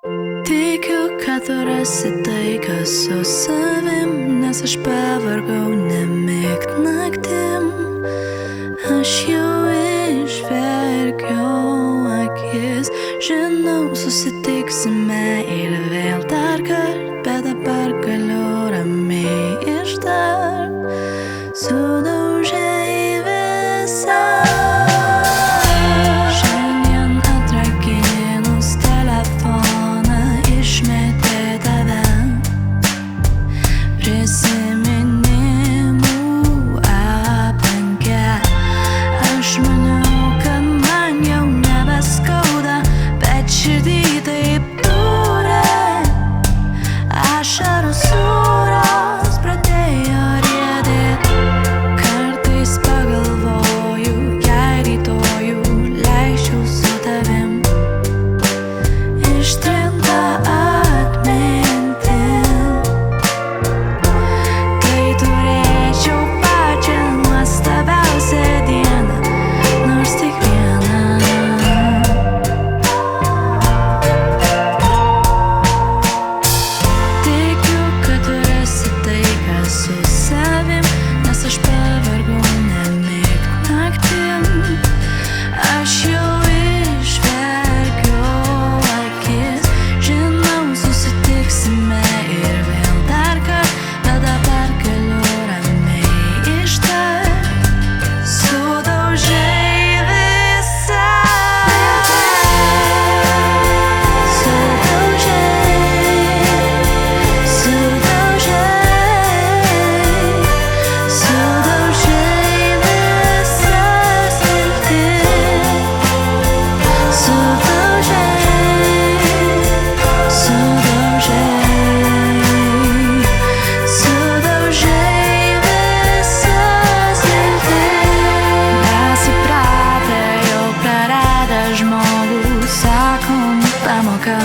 Tikiu, kad tu rasi taiką su savim, nes aš pavargau nemigt naktim. Aš jau išverkiau akis, žinau, susitiksime ir vėl dar kart, bet dabar galiu ramiai ištart. Sudaužei visą. Šiandien atrakinus telefoną išmetė tave. Prisiminimų aplankę. Aš maniau, kad man jau nebeskauda, bet širdį taip dūrė. Ašarų sūros pradėjo riedėt. Kartais pagalvoju, jei rytojų leisčiau su tavim. Ištrinta atmintim. Kai turėčiau pačią nuostabiausią dieną, nors tik vieną. Tikiu, kad tu rasi taiką su savim, nes aš pavargau nemigt naktim. Aš jau išverkiau akis, žinau, susitiksime ir vėl dar kart, bet dabar galiu ramiai ištart. Sudaužei visą. Sudaužei visas viltis. Sudaužei visas viltis. Mes įpratę jau praradę žmogų, sakom pamoka.